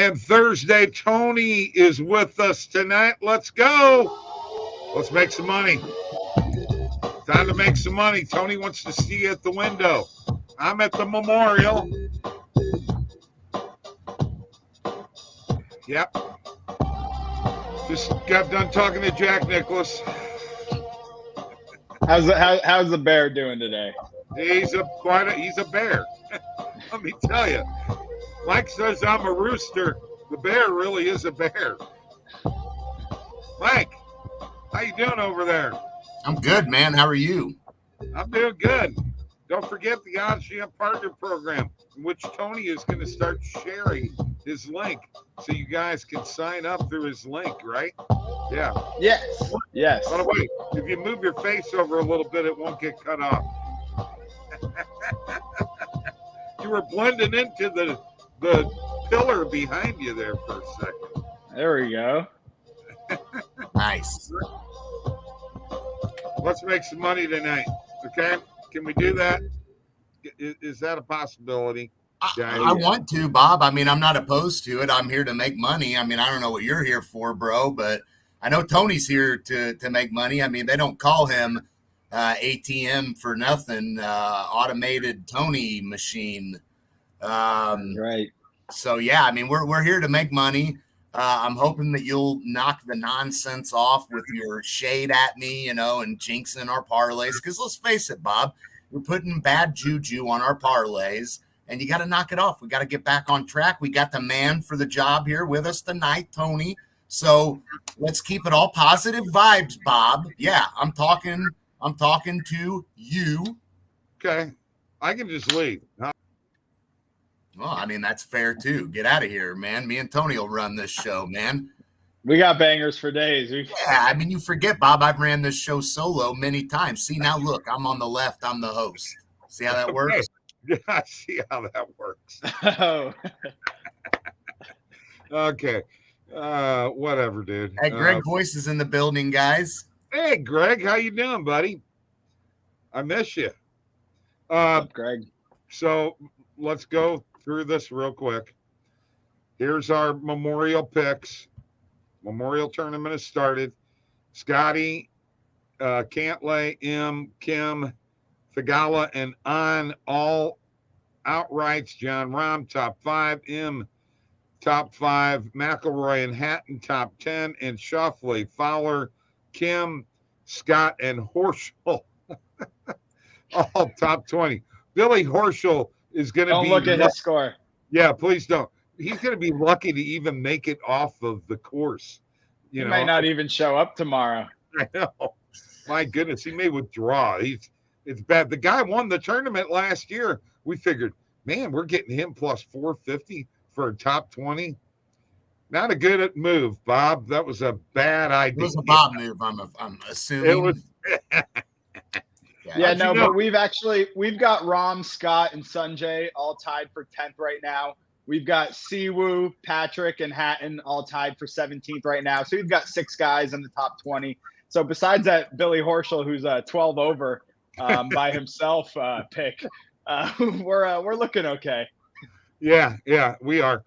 And Thursday, Tony is with us tonight. Let's go. Let's make some money. Time to make some money. Tony wants to see you at the window. I'm at the memorial. Yep. Just got done talking to Jack Nicklaus. How's the bear doing today? He's a bear. Let me tell you. Mike says I'm a rooster. The bear really is a bear. Mike, how you doing over there? I'm good, man. How are you? I'm doing good. Don't forget the OddsJam Partner Program, in which Tony is going to start sharing his link so you guys can sign up through his link, right? Yeah. Yes. Yes. By the way, if you move your face over a little bit, it won't get cut off. You were blending into the pillar behind you there for a second. There we go. Nice. Let's make some money tonight, okay? Can we do that? Is that a possibility? I want to, Bob. I mean, I'm not opposed to it. I'm here to make money. I mean, I don't know what you're here for, bro, but I know Tony's here to make money. I mean, they don't call him ATM for nothing, automated Tony machine. Right. So, yeah, I mean, we're here to make money. I'm hoping that you'll knock the nonsense off with your shade at me, and jinxing our parlays. Because let's face it, Bob, we're putting bad juju on our parlays, and you got to knock it off. We got to get back on track. We got the man for the job here with us tonight, Tony. So let's keep it all positive vibes, Bob. Yeah, I'm talking to you. Okay, I can just leave. Well, I mean, that's fair, too. Get out of here, man. Me and Tony will run this show, man. We got bangers for days. Yeah, I mean, you forget, Bob, I've ran this show solo many times. See, now look, I'm on the left. I'm the host. See how that works? Yeah, I see how that works. Oh. Okay. Whatever, dude. Hey, Greg Voice is in the building, guys. Hey, Greg. How you doing, buddy? I miss you. What's up, Greg? So let's go through this real quick. Here's our memorial picks. Memorial tournament has started. Scotty, Cantlay, M, Kim, Thagala, and on all outrights. John Rahm, top 5. M, top 5. McElroy and Hatton, top 10. And Schauffele, Fowler, Kim, Scott, and Horschel, all top 20. Billy Horschel is going to be. Don't look at his score. Yeah, please don't. He's going to be lucky to even make it off of the course. He might not even show up tomorrow. I know. My goodness, he may withdraw. It's bad. The guy won the tournament last year. We figured, man, we're getting him plus 450 for a top 20. Not a good move, Bob. That was a bad idea. It was a Bob move, I'm assuming. It was. Yeah, no, but we've got Ram, Scott, and Sanjay all tied for 10th right now. We've got Siwoo, Patrick, and Hatton all tied for 17th right now. So we've got 6 guys in the top 20. So besides that Billy Horschel, who's 12 over by himself pick, we're looking okay. Yeah, we are.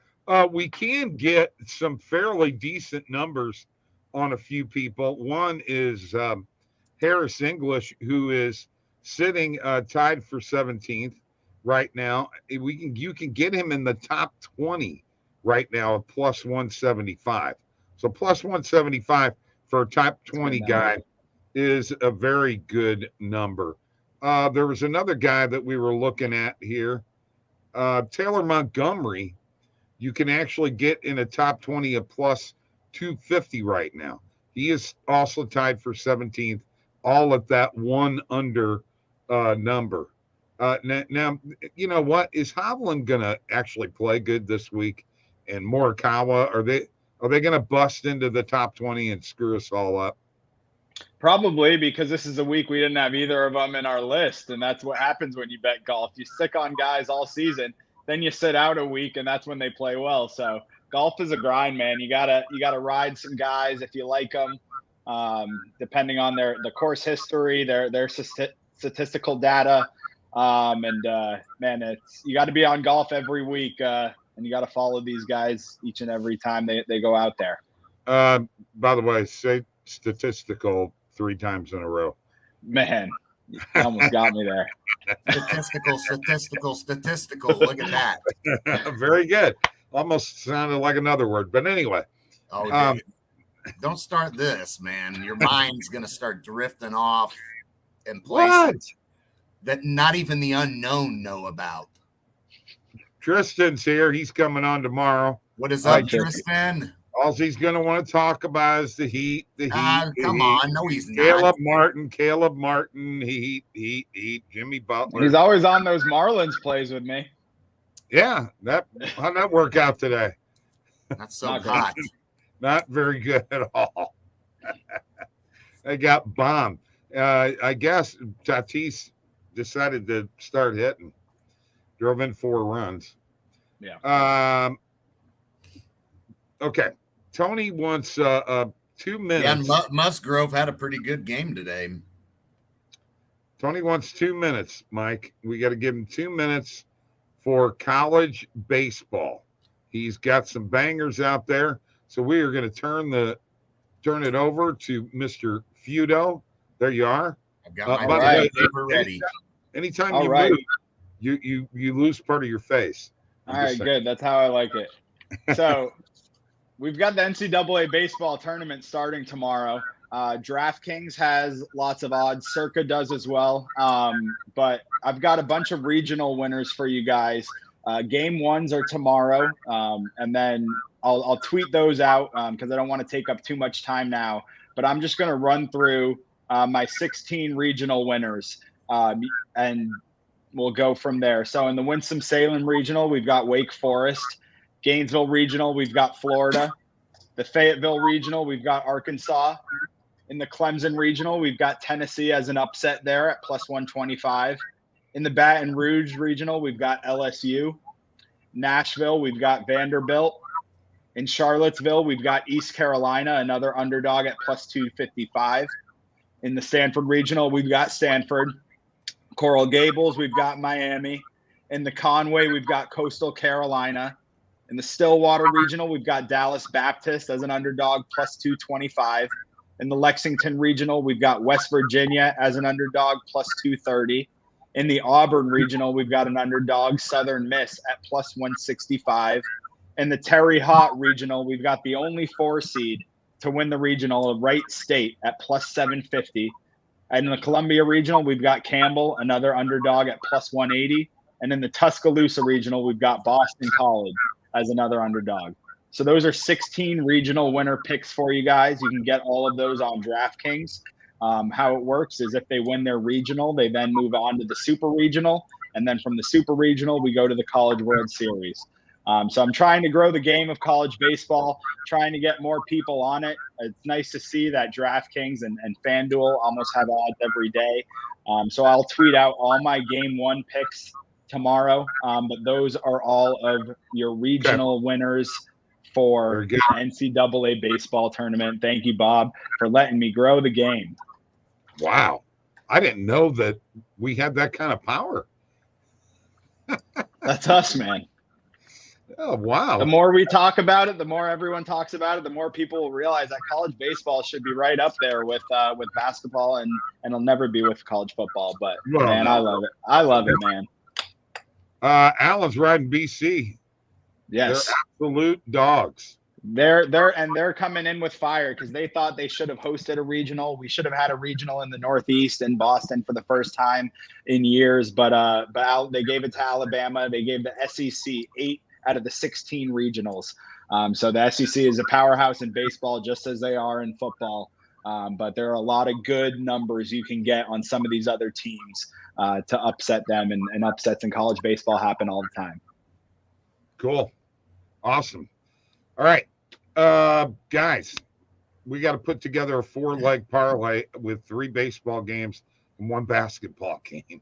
We can get some fairly decent numbers on a few people. One is Harris English, who is sitting tied for 17th right now. You can get him in the top 20 right now at plus 175. So plus 175 for a top 20 guy is a very good number. There was another guy that we were looking at here, Taylor Montgomery. You can actually get in a top 20 at plus 250 right now. He is also tied for 17th, all at that one under number. Now, you know what? Is Hovland going to actually play good this week? And Morikawa, are they going to bust into the top 20 and screw us all up? Probably, because this is a week we didn't have either of them in our list, and that's what happens when you bet golf. You stick on guys all season, then you sit out a week, and that's when they play well. So golf is a grind, man. You gotta ride some guys if you like them, depending on the course history, their statistical data, man, you got to be on golf every week and you got to follow these guys each and every time they go out there. By the way, say statistical 3 times in a row. Man, you almost got me there. Statistical. Look at that. Very good. Almost sounded like another word, but anyway. Oh, don't start this, man. Your mind's going to start drifting off in places that not even the unknown know about. Tristan's here. He's coming on tomorrow. What is up, Tristan? All he's going to want to talk about is the Heat. Come on. No, he's not. Caleb Martin, Heat, Jimmy Butler. He's always on those Marlins plays with me. Yeah. How'd that work out today? Not so hot. Not very good at all. They got bombed. I guess Tatis decided to start hitting. Drove in 4 runs. Yeah. Okay. Tony wants 2 minutes. Yeah, Musgrove had a pretty good game today. Tony wants 2 minutes, Mike. We got to give him 2 minutes for college baseball. He's got some bangers out there. So we are going to turn it over to Mr. Feudo. There you are. I've got my paper ready. Anytime you move, you lose part of your face. All right, good. That's how I like it. So we've got the NCAA baseball tournament starting tomorrow. DraftKings has lots of odds. Circa does as well. But I've got a bunch of regional winners for you guys. Game 1s are tomorrow. And then I'll tweet those out because I don't want to take up too much time now. But I'm just going to run through my 16 regional winners. And we'll go from there. So in the Winston-Salem regional, we've got Wake Forest. Gainesville regional, we've got Florida. The Fayetteville regional, we've got Arkansas. In the Clemson regional, we've got Tennessee as an upset there at +125. In the Baton Rouge regional, we've got LSU. Nashville, we've got Vanderbilt. In Charlottesville, we've got East Carolina, another underdog at +255. In the Stanford regional, we've got Stanford. Coral Gables, we've got Miami. In the Conway, we've got Coastal Carolina. In the Stillwater regional, we've got Dallas Baptist as an underdog +225. In the Lexington regional, we've got West Virginia as an underdog +230. In the Auburn regional, we've got an underdog, Southern Miss, at +165. In the Terre Haute regional, we've got the only 4 seed to win the regional, Wright State, at +750. And in the Columbia regional, we've got Campbell, another underdog at +180. And in the Tuscaloosa regional, we've got Boston College as another underdog. So those are 16 regional winner picks for you guys. You can get all of those on DraftKings. How it works is if they win their regional, they then move on to the super regional. And then from the super regional, we go to the College World Series. So I'm trying to grow the game of college baseball, trying to get more people on it. It's nice to see that DraftKings and FanDuel almost have odds every day. So I'll tweet out all my game 1 picks tomorrow. But those are all of your regional winners for the NCAA baseball tournament. Thank you, Bob, for letting me grow the game. Wow. I didn't know that we had that kind of power. That's us, man. Oh, wow. The more we talk about it, the more everyone talks about it, the more people will realize that college baseball should be right up there with basketball, and it'll never be with college football. But, man, I love it. I love it, man. Alan's riding BC. Yes. They're absolute dogs. They're coming in with fire because they thought they should have hosted a regional. We should have had a regional in the Northeast in Boston for the first time in years, but they gave it to Alabama. They gave the SEC 8 out of the 16 regionals. So the SEC is a powerhouse in baseball, just as they are in football. But there are a lot of good numbers you can get on some of these other teams to upset them, and upsets in college baseball happen all the time. Cool. Awesome. All right. Guys, we got to put together a 4-leg parlay with 3 baseball games and 1 basketball game.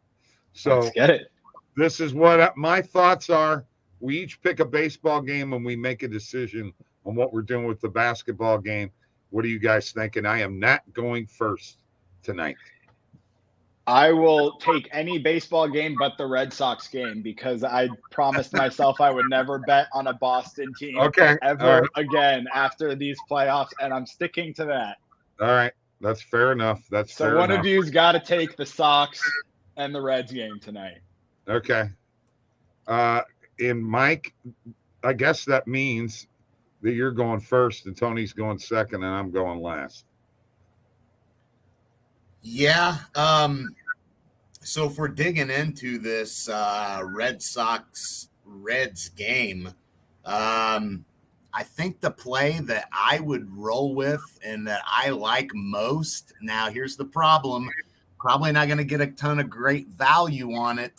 So let's get it. This is what my thoughts are. We each pick a baseball game and we make a decision on what we're doing with the basketball game. What are you guys thinking? I am not going first tonight. I will take any baseball game but the Red Sox game because I promised myself I would never bet on a Boston team ever again after these playoffs, and I'm sticking to that. All right. That's fair enough. So one of you's got to take the Sox and the Reds game tonight. Okay. And Mike, I guess that means that you're going first and Tony's going second and I'm going last. Yeah. So if we're digging into this Red Sox-Reds game, I think the play that I would roll with and that I like most, now here's the problem, probably not going to get a ton of great value on it,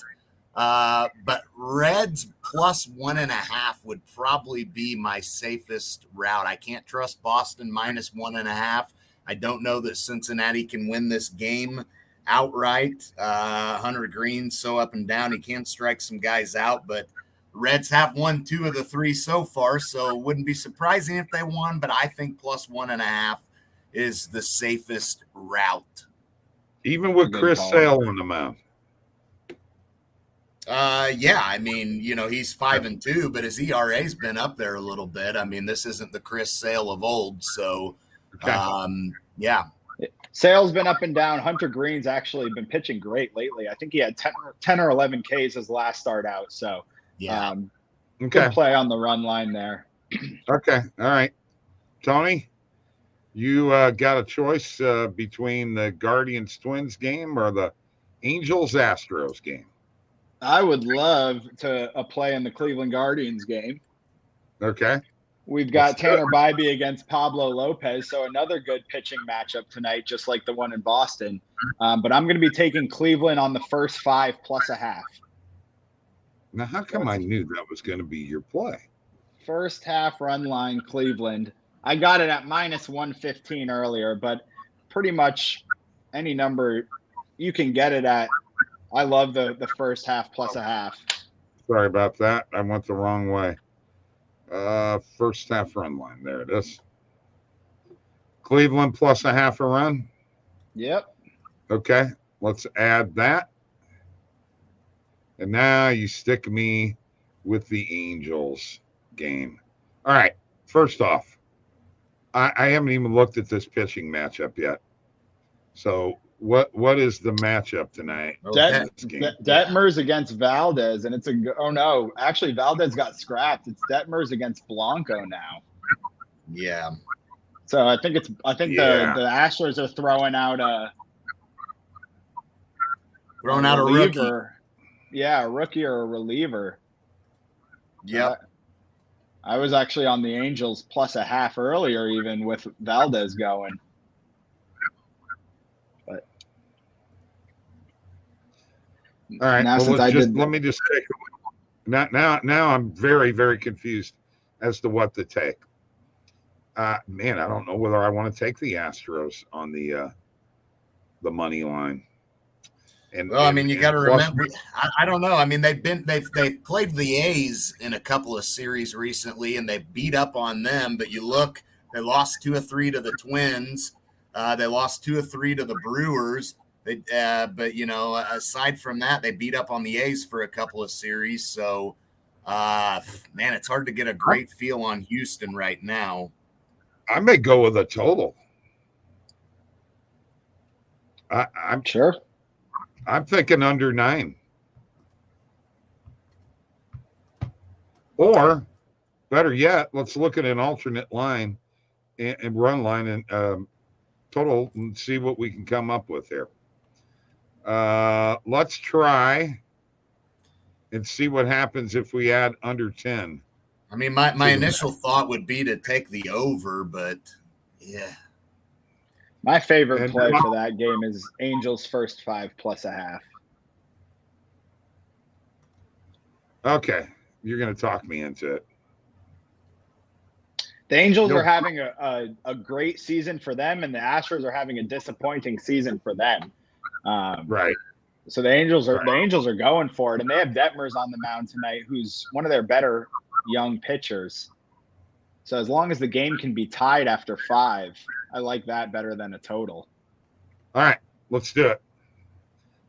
but Reds plus 1.5 would probably be my safest route. I can't trust Boston minus 1.5. I don't know that Cincinnati can win this game outright. Hunter Green's so up and down. He can strike some guys out, but Reds have won 2 of the 3 so far, so it wouldn't be surprising if they won, but I think plus 1.5 is the safest route. Even with Chris Sale on the mound. Yeah, I mean, he's 5-2, but his ERA's been up there a little bit. I mean, this isn't the Chris Sale of old, so yeah. Sale's been up and down. Hunter Green's actually been pitching great lately. I think he had 10 or 11 Ks his last start out, so yeah. Good play on the run line there. Okay. All right. Tony, you got a choice between the Guardians Twins game or the Angels Astros game? I would love to play in the Cleveland Guardians game. Okay. We've got Tanner Bybee against Pablo Lopez, so another good pitching matchup tonight, just like the one in Boston. But I'm going to be taking Cleveland on the first 5 plus a half. Now, how come I knew that was going to be your play? First half run line, Cleveland. I got it at minus 115 earlier, but pretty much any number you can get it at. I love the first half plus a half. Sorry about that. I went the wrong way. First half run line. There it is. Cleveland plus a half a run. Yep. Okay. Let's add that. And now you stick me with the Angels game. All right. First off, I haven't even looked at this pitching matchup yet. So what is the matchup tonight? Detmers against Valdez, and actually Valdez got scrapped. It's Detmers against Blanco now. Yeah. So I think the Astros are throwing out a rookie. Yeah, a rookie or a reliever. Yep. I was actually on the Angels plus a half earlier, even with Valdez going. But all right. Let me just take now I'm very, very confused as to what to take. Man, I don't know whether I want to take the Astros on the money line. You got to remember. I don't know. I mean, they've played the A's in a couple of series recently, and they've beat up on them. But you look, they lost 2 of 3 to the Twins. They lost 2 of 3 to the Brewers. Aside from that, they beat up on the A's for a couple of series. So, man, it's hard to get a great feel on Houston right now. I may go with a total. I'm sure. I'm thinking under 9. Or, better yet, let's look at an alternate line and run line and total and see what we can come up with here. Let's try and see what happens if we add under 10. I mean, my initial thought would be to take the over, but yeah. My favorite play for that game is Angels first 5 plus a half. Okay. You're going to talk me into it. The Angels are having a great season for them, and the Astros are having a disappointing season for them. Right. So the Angels are going for it, and they have Detmers on the mound tonight, who's one of their better young pitchers. So as long as the game can be tied after 5, I like that better than a total. All right, let's do it.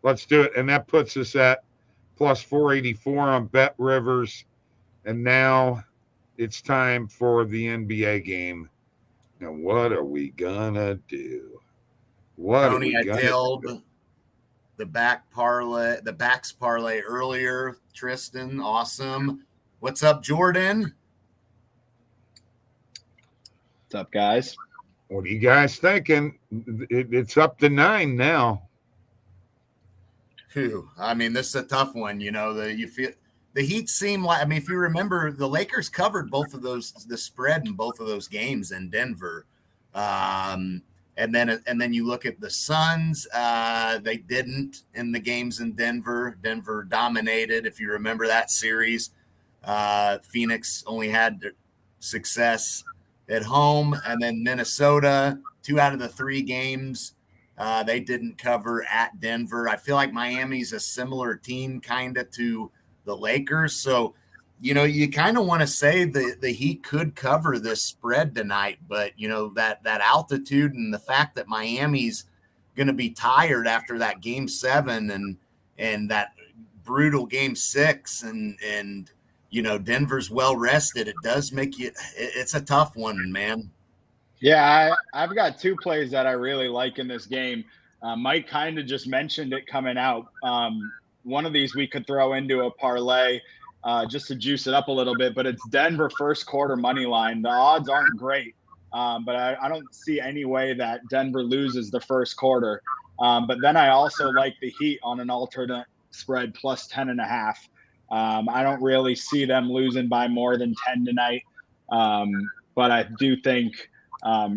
Let's do it. And that puts us at plus 484 on Bet Rivers. And now it's time for the NBA game. Now, what are we going to do? Tony, I tailed the backs parlay earlier. Tristan, awesome. What's up, Jordan? What's up, guys? What are you guys thinking? It's up to 9 now. Whew. I mean, this is a tough one. You feel the Heat seem like. I mean, if you remember, the Lakers covered the spread in both of those games in Denver. And then you look at the Suns. They didn't in the games in Denver. Denver dominated. If you remember that series, Phoenix only had success at home, and then Minnesota, 2 out of the 3 games, they didn't cover at Denver. I feel like Miami's a similar team kind of to the Lakers. So, you kind of want to say the Heat could cover this spread tonight, but that altitude and the fact that Miami's going to be tired after that game 7 and that brutal game 6 and Denver's well rested. It does make it's a tough one, man. Yeah, I've got 2 plays that I really like in this game. Mike kind of just mentioned it coming out. One of these we could throw into a parlay just to juice it up a little bit, but it's Denver first quarter money line. The odds aren't great, but I don't see any way that Denver loses the first quarter. But then I also like the Heat on an alternate spread plus 10.5. I don't really see them losing by more than 10 tonight. But I do think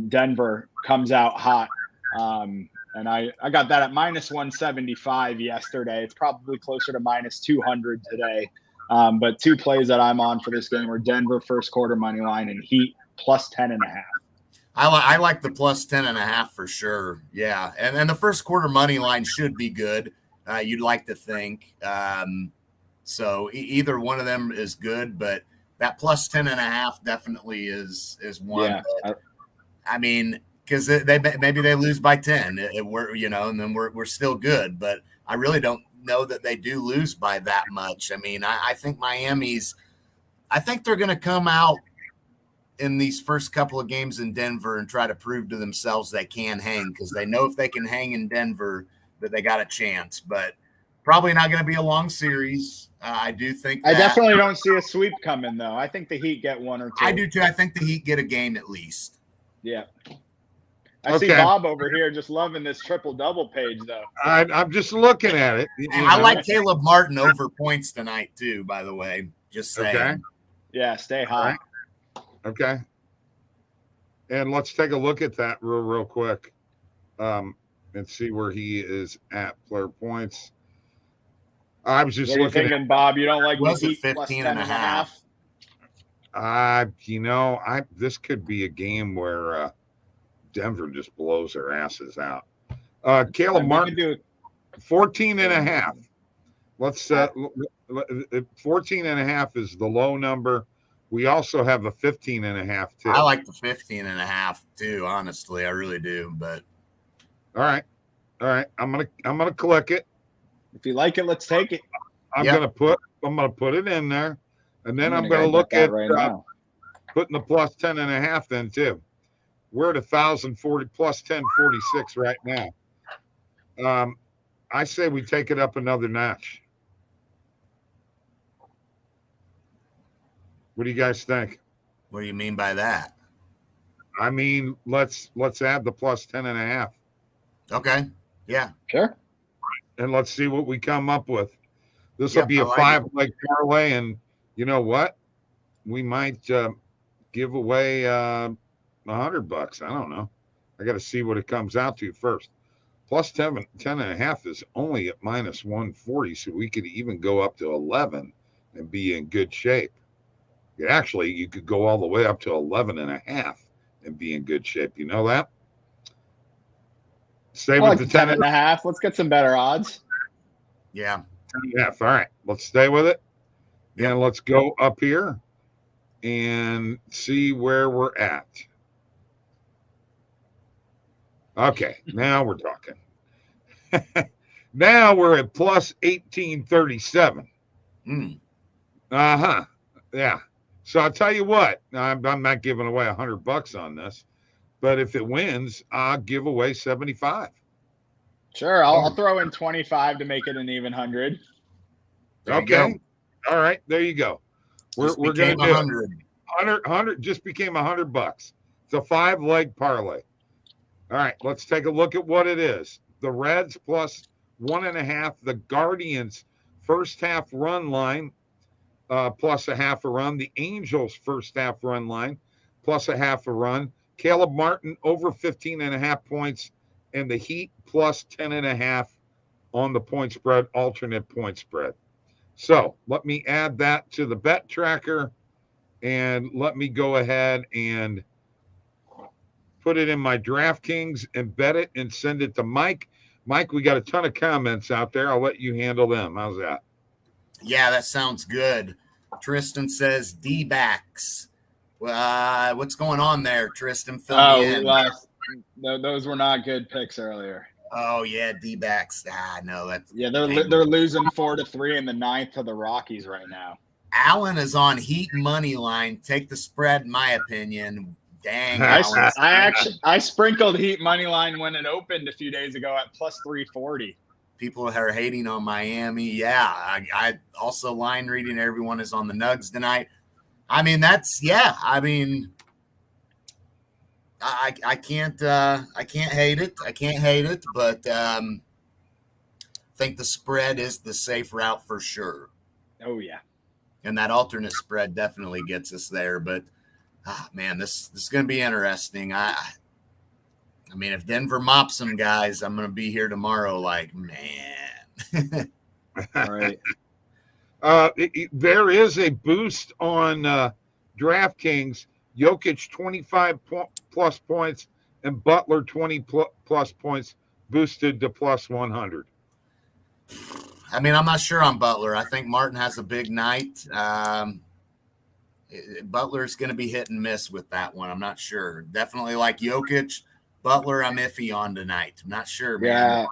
Denver comes out hot. And I got that at minus 175 yesterday. It's probably closer to minus 200 today. But 2 plays that I'm on for this game are Denver first quarter money line and Heat plus 10.5. I like the plus 10.5 for sure. Yeah. And the first quarter money line should be good. You'd like to think. So either one of them is good, but that plus 10.5 definitely is one. Yeah. I mean, because maybe they lose by 10, and then we're still good. But I really don't know that they do lose by that much. I mean, I think I think they're going to come out in these first couple of games in Denver and try to prove to themselves they can hang, because they know if they can hang in Denver that they got a chance. But probably not going to be a long series. I do think I definitely don't see a sweep coming, though. I think the Heat get 1 or 2. I do too. I think the Heat get a game at least. Yeah. I see Bob over here just loving this triple-double page, though. I'm just looking at it. I like Caleb Martin over points tonight, too, by the way. Just saying. Okay. Yeah, stay hot. Right. Okay. And let's take a look at that real quick and see where he is at player points. I was just looking thinking, Bob, you don't like the Heat 15.5. This could be a game where Denver just blows their asses out. Caleb Martin, 14.5. Let's 14.5 is the low number. We also have a 15.5 too. I like the 15.5 too, honestly. I really do. But all right. I'm gonna click it. If you like it, let's take it. I'm gonna put it in there, and then I'm gonna look at putting the plus 10.5 in too. We're at 1,040 plus 1046 right now. I say we take it up another notch. What do you guys think? What do you mean by that? I mean, let's add the plus 10.5. Okay. Yeah. Sure. And let's see what we come up with. This will be a 5-leg parlay, and you know what? We might give away $100. I don't know. I got to see what it comes out to first. Plus 10.5 is only at minus 140, so we could even go up to 11 and be in good shape. Actually, you could go all the way up to 11.5 and be in good shape. You know that? Stay with the 10.5. Let's get some better odds. Yeah. 10.5. All right. Let's stay with it. And let's go up here and see where we're at. Okay. Now we're talking. Now we're at plus 1837. Uh-huh. Yeah. So I'll tell you what, I'm not giving away $100 on this, but if it wins, I'll give away 75. Sure, I'll throw in 25 to make it an even 100. Okay. All right, there you go. We're going to do 100 just became $100. It's a 5-leg parlay. All right, let's take a look at what it is. The Reds plus 1.5. The Guardians first half run line plus a half a run. The Angels first half run line plus a half a run. Caleb Martin over 15.5 points, and the Heat plus 10.5 on the point spread, alternate point spread. So let me add that to the bet tracker, and let me go ahead and put it in my DraftKings and bet it and send it to Mike. Mike, we got a ton of comments out there. I'll let you handle them. How's that? Yeah, that sounds good. Tristan says D-backs. What's going on there, Tristan? Fill me in. Those were not good picks earlier. Oh yeah, D-backs. No, that's they're losing 4-3 in the 9th to the Rockies right now. Allen is on Heat money line. Take the spread, in my opinion. Dang, I sprinkled Heat money line when it opened a few days ago at plus 340. People are hating on Miami. Yeah, I also line reading. Everyone is on the Nugs tonight. I mean, I can't hate it. I can't hate it, but I think the spread is the safe route for sure. Oh yeah, and that alternate spread definitely gets us there. But man, this is going to be interesting. I mean, if Denver mops some guys, I'm going to be here tomorrow. Like, man, all right. There is a boost on DraftKings. Jokic 25 plus points and Butler 20 plus points boosted to plus 100. I mean, I'm not sure on Butler. I think Martin has a big night. Butler's going to be hit and miss with that one. I'm not sure. Definitely like Jokic. Butler, I'm iffy on tonight. I'm not sure, man. Yeah,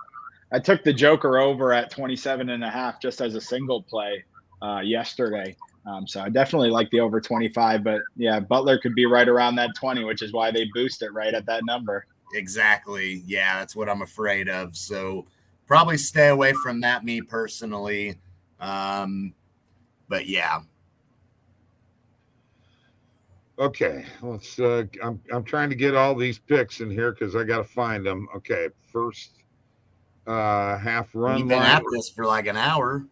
I took the Joker over at 27.5 just as a single play yesterday. So I definitely like the over 25, but yeah, Butler could be right around that 20, which is why they boost it right at that number. Exactly. Yeah, that's what I'm afraid of. So probably stay away from that, me personally. But yeah. Okay, let's. I'm trying to get all these picks in here because I got to find them. Okay, first half run. You've been at this for like an hour.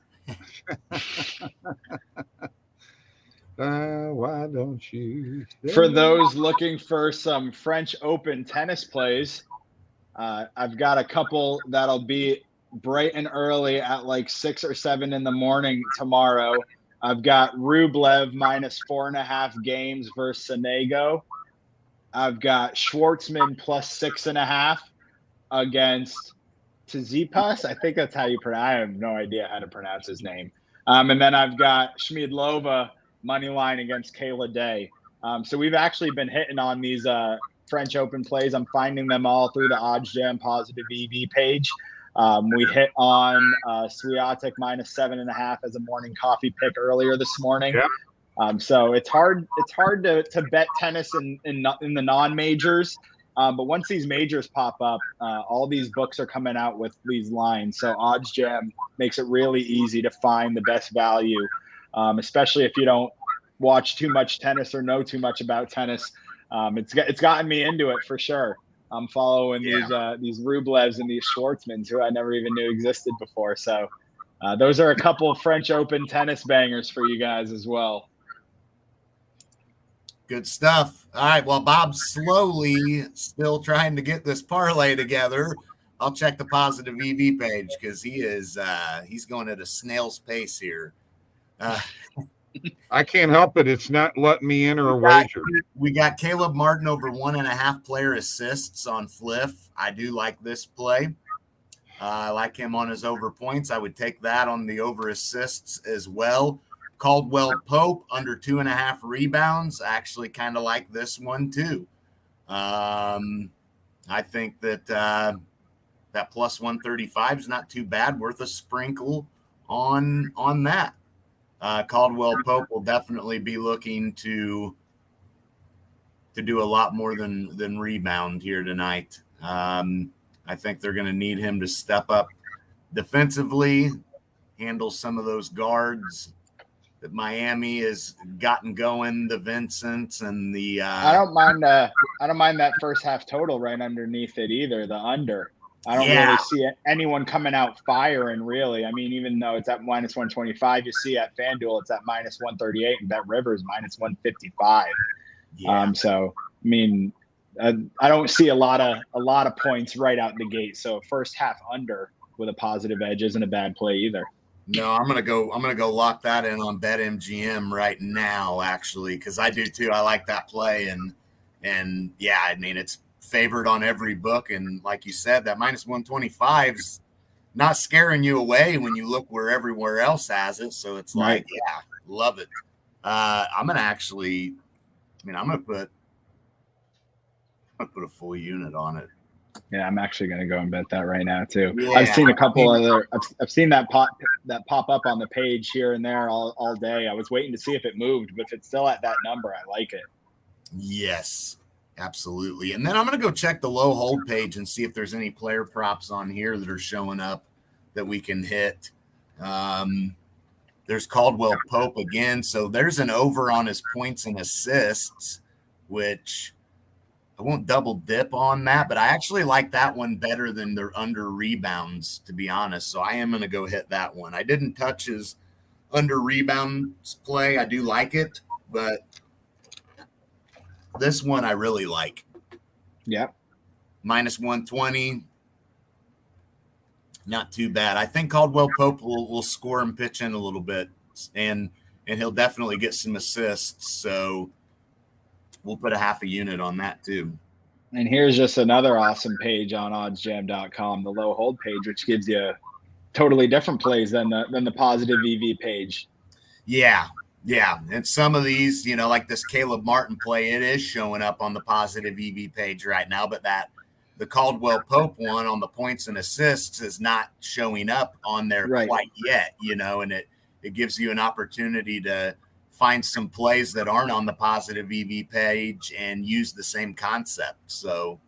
Why don't you? For those looking for some French Open tennis plays, I've got a couple that'll be bright and early at like 6 or 7 in the morning tomorrow. I've got Rublev minus 4.5 games versus Sonego. I've got Schwartzman plus 6.5 against Tsitsipas. I think that's how you pronounce. I have no idea how to pronounce his name. And then I've got Schmiedlova money line against Kayla Day. So we've actually been hitting on these French Open plays. I'm finding them all through the OddsJam Positive EV page. We hit on Swiatek minus 7.5 as a morning coffee pick earlier this morning. Yeah. So it's hard to bet tennis in the non-majors. But once these majors pop up, all these books are coming out with these lines. So OddsJam makes it really easy to find the best value, especially if you don't watch too much tennis or know too much about tennis. It's gotten me into it for sure. I'm following these Rublevs and these Schwartzmans who I never even knew existed before. So those are a couple of French Open tennis bangers for you guys as well. Good stuff. All right. Well, Bob's slowly still trying to get this parlay together. I'll check the Positive EV page because he's going at a snail's pace here. I can't help it. It's not letting me enter a wager. We got Caleb Martin over 1.5 player assists on Fliff. I do like this play. I like him on his over points. I would take that on the over assists as well. Caldwell Pope under 2.5 rebounds. I actually kind of like this one too. I think that that plus 135 is not too bad, worth a sprinkle on that. Caldwell Pope will definitely be looking to do a lot more than rebound here tonight. I think they're going to need him to step up defensively, handle some of those guards that Miami has gotten going, the Vincents and the I don't mind that first half total right underneath it either, the under. I don't really see anyone coming out firing, really. I mean, even though it's at minus 125, you see at FanDuel it's at minus 138 and Bet Rivers minus 155. Yeah. So I mean, I don't see a lot of points right out the gate. So first half under with a positive edge isn't a bad play either. No, I'm gonna go lock that in on BetMGM right now, actually, because I do too. I like that play, and yeah, I mean it's favored on every book, and like you said, that minus 125's not scaring you away when you look where everywhere else has it. So it's like, yeah, love it. I'm gonna put a full unit on it. Yeah, I'm actually going to go and bet that right now too. Yeah. I've seen a couple other. I've seen that pop up on the page here and there all day. I was waiting to see if it moved, but if it's still at that number, I like it. Yes, absolutely. And then I'm going to go check the low hold page and see if there's any player props on here that are showing up that we can hit. There's Caldwell Pope again, so there's an over on his points and assists, which I won't double dip on that, but I actually like that one better than their under rebounds, to be honest. So I am going to go hit that one. I didn't touch his under rebounds play. I do like it, but this one I really like. Yep. Minus 120. Not too bad. I think Caldwell Pope will score and pitch in a little bit, and he'll definitely get some assists. So we'll put a half a unit on that too. And here's just another awesome page on oddsjam.com, the low hold page, which gives you totally different plays than the positive EV page. Yeah. And some of these, like this Caleb Martin play, it is showing up on the positive EV page right now, but the Caldwell Pope one on the points and assists is not showing up on there quite yet, and it gives you an opportunity to find some plays that aren't on the positive EV page and use the same concept. So,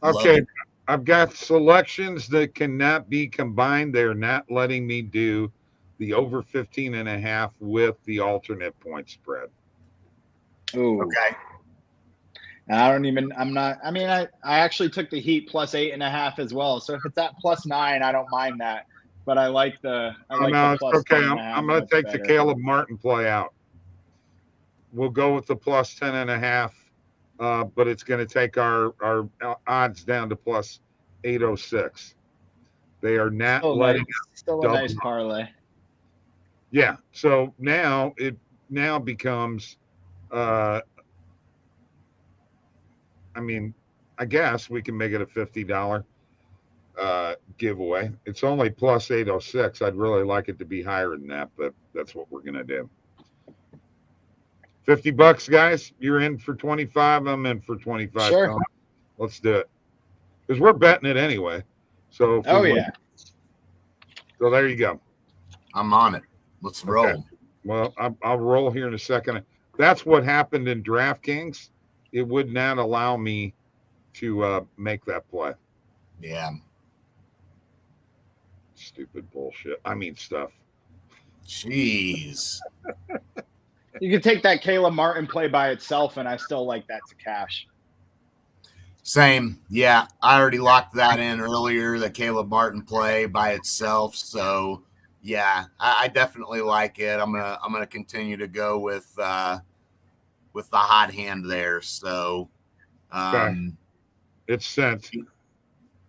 okay, I've got selections that cannot be combined. They're not letting me do the over 15.5 with the alternate point spread. Ooh. Okay. I actually took the Heat plus 8.5 as well. So if it's at plus 9, I don't mind that. But I like the it's okay. I'm going to take the Caleb Martin play out. We'll go with the plus 10.5, but it's going to take our odds down to plus 806. They are not letting still a nice parlay. Yeah. So now it becomes, I guess we can make it a $50 giveaway. It's only plus 806. I'd really like it to be higher than that, but that's what we're gonna do. $50, guys. You're in for 25. I'm in for 25. Sure. Let's do it, because we're betting it anyway. So so there you go. I'm on it. Let's roll. Okay. Well, I'll roll here in a second. That's what happened in DraftKings. It would not allow me to make that play. Yeah. Stupid bullshit. Stuff. Jeez. You can take that Caleb Martin play by itself, and I still like that to cash. Same. Yeah. I already locked that in earlier, the Caleb Martin play by itself. So yeah, I definitely like it. I'm gonna continue to go with the hot hand there. So it's sent.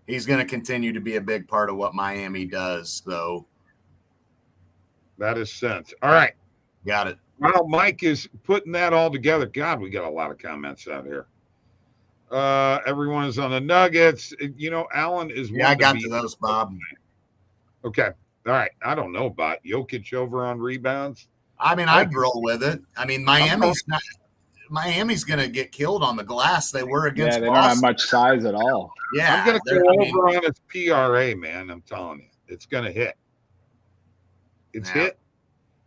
He's going to continue to be a big part of what Miami does. So that is sent. All right. Got it. Well, Mike is putting that all together. God, we got a lot of comments out here. Everyone is on the Nuggets. Alan is. Yeah, I got to those, Bob. Okay. All right. I don't know about Jokic over on rebounds. I'd roll with it. Miami's not. Miami's going to get killed on the glass. They were against Boston. Boston. Don't have much size at all. Yeah, I'm going to go over on his PRA, man. I'm telling you, it's going to hit. It's hit.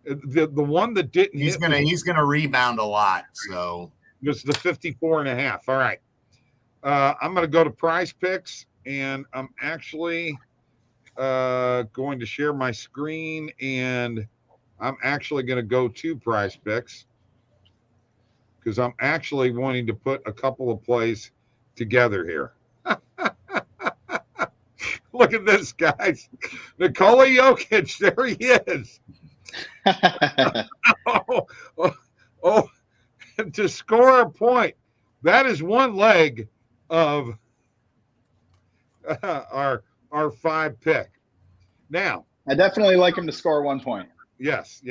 The one that didn't he's hit. He's going to rebound a lot. So it was the 54.5. All right. I'm going to go to Prize Picks, and I'm actually going to share my screen, and I'm actually going to go to Prize Picks because I'm actually wanting to put a couple of plays together here. Look at this, guys. Nikola Jokic, there he is. To score a point. That is one leg of our 5 pick. Now, I definitely like him to score 1 point. Yes.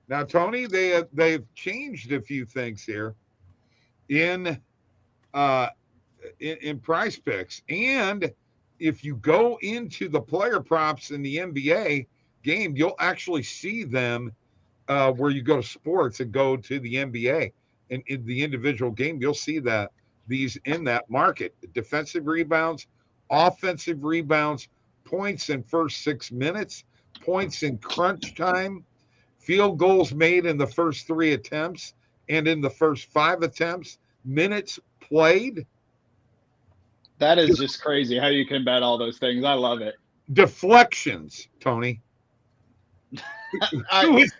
Now, Tony, they've changed a few things here in Prize Picks, and if you go into the player props in the NBA game, you'll actually see them where you go to sports and go to the NBA, and in the individual game, you'll see that these in that market: defensive rebounds, offensive rebounds, points in first 6 minutes, points in crunch time, field goals made in the first 3 attempts and in the first 5 attempts, minutes played. That is just crazy how you can bet all those things. I love it. Deflections, Tony. Who's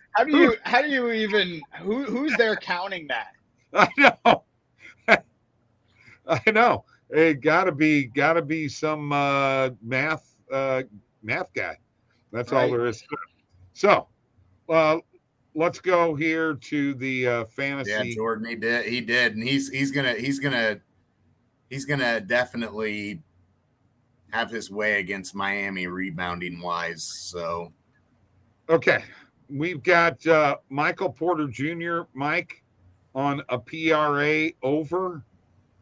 there counting that? I know. It gotta be some math guy. That's right. All there is. So let's go here to the fantasy. Yeah, Jordan, he did, and he's gonna definitely have his way against Miami rebounding wise. So, okay, we've got Michael Porter Jr. Mike on a PRA over.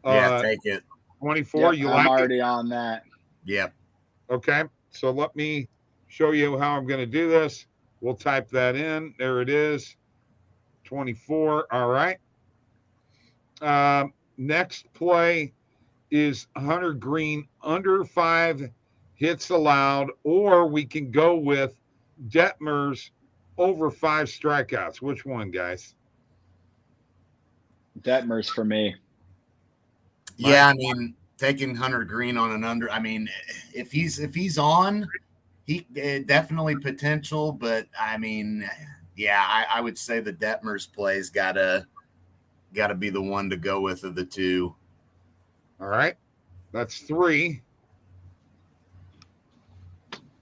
Take it. 24. Yep, I'm already on that. Yep. Okay, so let me show you how I'm going to do this. We'll type that in. There it is. 24. All right. Next play is Hunter Green under 5 hits allowed, or we can go with Detmers over 5 strikeouts. Which one, guys? Detmers for me. Yeah, I mean, taking Hunter Green on an under. I mean, if he's on, he definitely potential. But I mean, yeah, I would say the Detmers play's gotta be the one to go with of the two. All right, that's 3.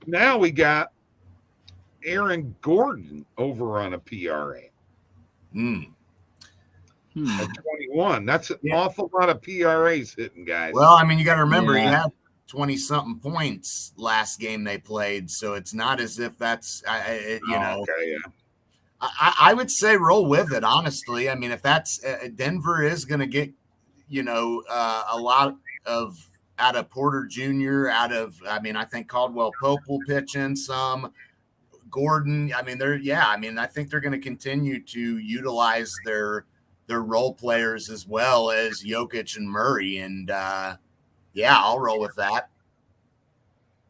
Now we got Aaron Gordon over on a PRA. At 21. That's an awful lot of PRAs hitting, guys. Well, I mean, you got to remember he had 20-something points last game they played, so it's not as if that's Okay, yeah. I would say roll with it, honestly. I mean, if that's Denver is going to get, a lot of out of Porter Jr., I think Caldwell Pope will pitch in some. Gordon, I think they're going to continue to utilize their role players as well as Jokic and Murray. And I'll roll with that.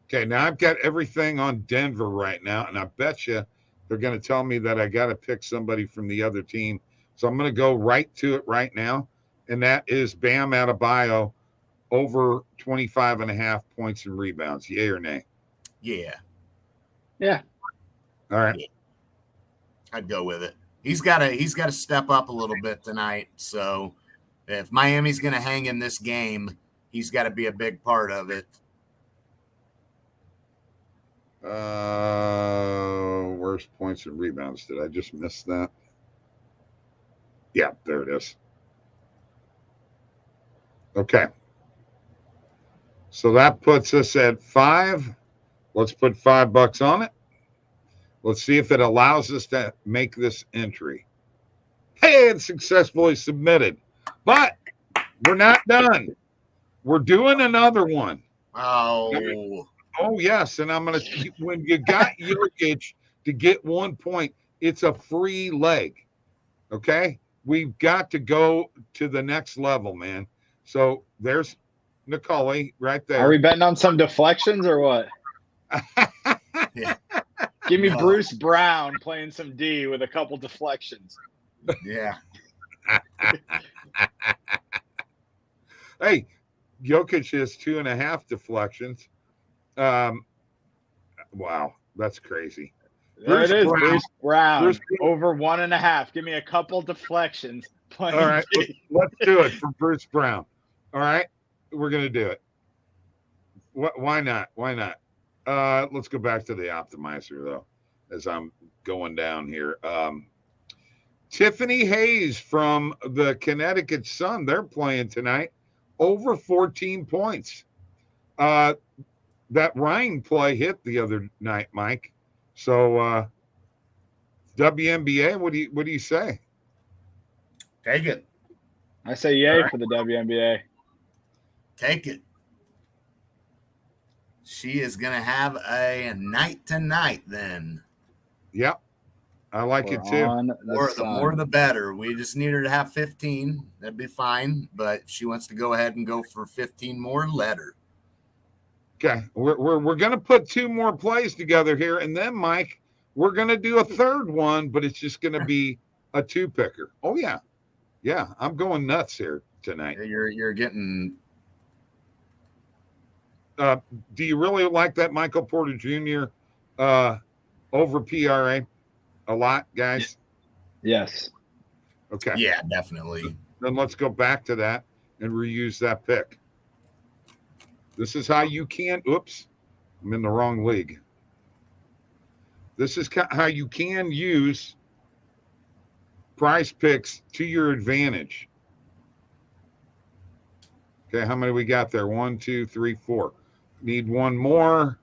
Okay, now I've got everything on Denver right now, and I bet you they're going to tell me that I got to pick somebody from the other team. So I'm going to go right to it right now, and that is Bam Adebayo over 25.5 points and rebounds. Yay or nay? Yeah. All right. Yeah. I'd go with it. He's got to step up a little bit tonight. So if Miami's going to hang in this game, he's got to be a big part of it. Where's points and rebounds? Did I just miss that? Yeah, there it is. Okay. So that puts us at 5. Let's put $5 on it. Let's see if it allows us to make this entry. Hey, it's successfully submitted. But we're not done. We're doing another one. Oh, yes. And I'm going to, when you got Jokic to get 1 point, it's a free leg. Okay? we've got to go to the next level, man. So there's Nicole right there. Are we betting on some deflections or what? Yeah. Give me Bruce Brown playing some D with a couple deflections. Yeah. Hey, Jokic has 2.5 deflections. Wow, that's crazy. There it is, Bruce Brown. Over 1.5. Give me a couple deflections. All right, let's do it for Bruce Brown. All right, we're going to do it. Why not? Why not? Let's go back to the optimizer, though, as I'm going down here. Tiffany Hayes from the Connecticut Sun, they're playing tonight, over 14 points. That Ryan play hit the other night, Mike. So WNBA, what do you say? Take it. I say yay for the WNBA. Take it. She is going to have a night tonight then. Yep. I like it too. The more the better. We just need her to have 15. That'd be fine. But if she wants to go ahead and go for 15 more, let her. Okay. We're going to put 2 more plays together here. And then, Mike, we're going to do a third one, but it's just going to be a 2-picker. Oh, yeah. Yeah. I'm going nuts here tonight. You're getting. Do you really like that Michael Porter Jr. Over PRA a lot, guys? Yes. Okay. Yeah, definitely. Then let's go back to that and reuse that pick. This is how you can. Oops, I'm in the wrong league. This is how you can use Prize Picks to your advantage. Okay, how many we got there? 1, 2, 3, 4. Need one more.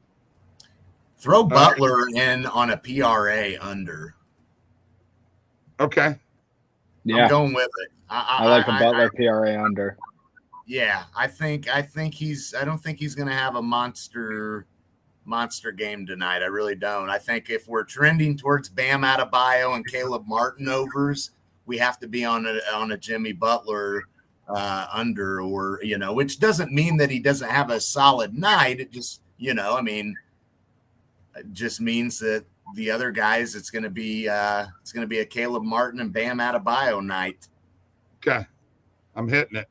Throw Butler in on a PRA under. Okay. Yeah. I'm going with it. I like a Butler PRA under. Yeah, I don't think he's going to have a monster game tonight. I really don't. I think if we're trending towards Bam Adebayo and Caleb Martin overs, we have to be on a Jimmy Butler under, or which doesn't mean that he doesn't have a solid night. It just it just means that the other guys, it's going to be a Caleb Martin and Bam Adebayo night. Okay, I'm hitting it.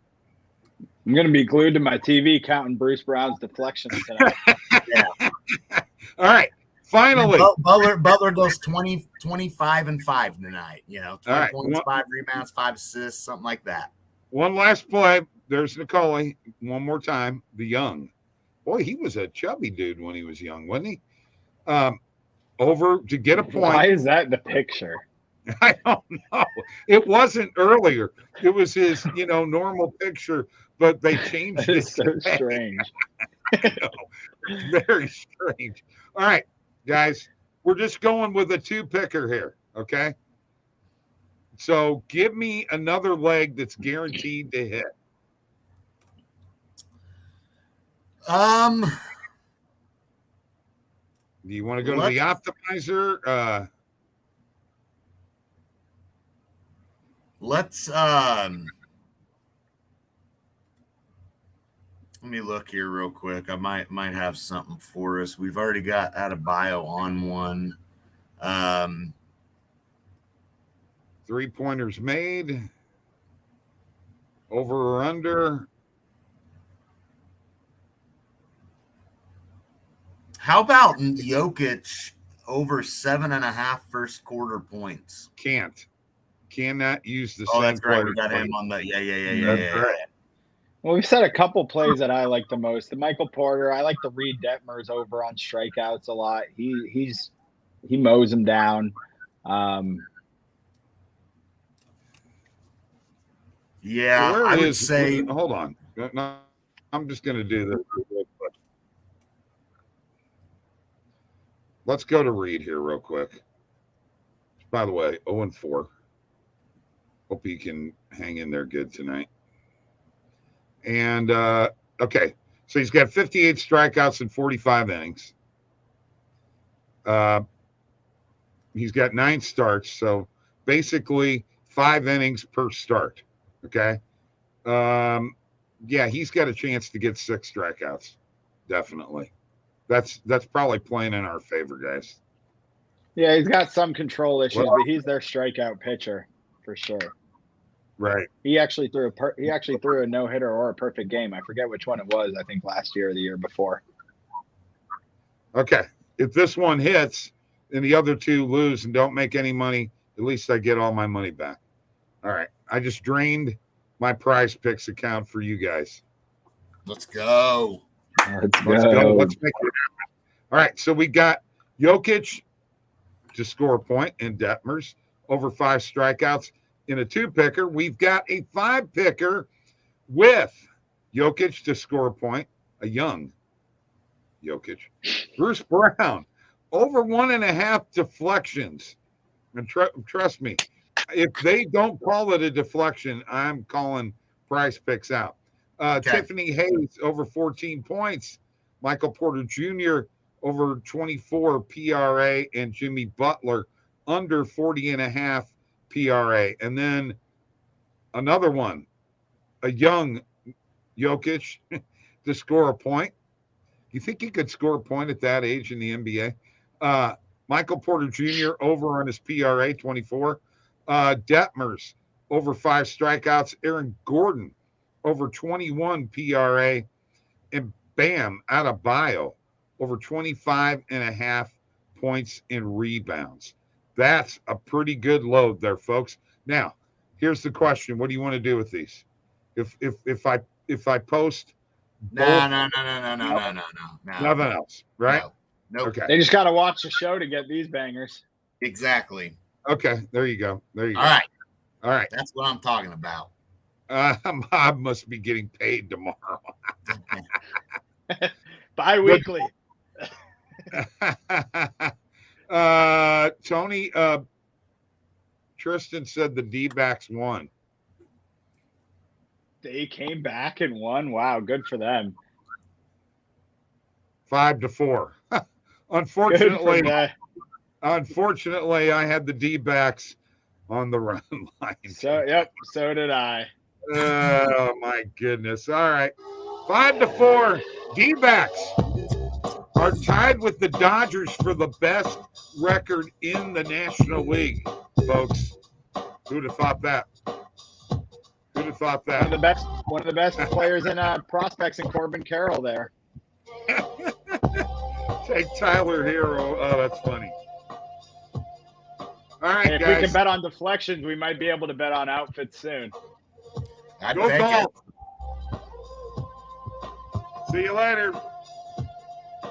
I'm going to be glued to my TV counting Bruce Brown's deflections tonight. Yeah. All right. Finally. Butler goes 20, 25, and 5 tonight. 20 right. points, 5 rebounds, 5 assists, something like that. One last play. There's Nicole. One more time. The young. Boy, he was a chubby dude when he was young, wasn't he? Over to get a point. Why is that the picture? I don't know. It wasn't earlier. It was his, normal picture, but they changed it. It's so strange. I know. Very strange. All right, guys, we're just going with a 2-picker here, okay? So give me another leg that's guaranteed to hit. Do you want to go to the optimizer? Let's let me look here real quick. I might have something for us. We've already got Adebayo on one. 3-pointers made. Over or under. How about Jokic over 7.5 first quarter points? Cannot use the same. Oh, that's right. We got him on the yeah. Right. Well, we've said a couple plays that I like the most. The Michael Porter. I like the Reed Detmers over on strikeouts a lot. He mows them down. Yeah, so I would say. Hold on. No, I'm just going to do this real quick. Let's go to Reed here real quick. By the way, 0-4. Hope he can hang in there good tonight. And, okay, so he's got 58 strikeouts in 45 innings. He's got 9 starts, so basically 5 innings per start. Okay. Yeah, he's got a chance to get 6 strikeouts. Definitely. That's probably playing in our favor, guys. Yeah, he's got some control issues, but he's their strikeout pitcher for sure. Right. He actually threw a no-hitter or a perfect game. I forget which one it was. I think last year or the year before. Okay. If this one hits and the other 2 lose and don't make any money, at least I get all my money back. All right. I just drained my Prize Picks account for you guys. Let's go. Let's go. Let's make it happen. All right. So we got Jokic to score a point and Detmers over 5 strikeouts in a 2-picker. We've got a 5-picker with Jokic to score a point, a young Jokic. Bruce Brown over 1.5 deflections. And trust me, if they don't call it a deflection, I'm calling Prize Picks out. Tiffany Hayes over 14 points. Michael Porter Jr. over 24 PRA, and Jimmy Butler under 40.5 PRA. And then another one, a young Jokic to score a point. You think he could score a point at that age in the NBA? Michael Porter Jr. over on his PRA, 24. Detmers over 5 strikeouts. Aaron Gordon over 21 PRA. And Bam Adebayo over 25.5 points and rebounds. That's a pretty good load there, folks. Now, here's the question: what do you want to do with these? If I post No. Nothing else, right? No. Nope. Okay. They just got to watch the show to get these bangers. Exactly. Okay. There you go. All right. All right. That's what I'm talking about. I must be getting paid tomorrow. Bi-weekly. Tony, Tristan said the D-backs won. They came back and won. Wow, good for them. 5-4. Unfortunately, I had the D-backs on the run line. So did I. Oh my goodness. All right. 5-4. D-backs are tied with the Dodgers for the best record in the National League, folks. Who'd have thought that? Who'd have thought that? One of the best players in prospects in Corbin Carroll there. Take Tyler Hero. Oh, that's funny. All right, if guys. we can bet on deflections, we might be able to bet on outfits soon. I'd Go take golf. it. See you later.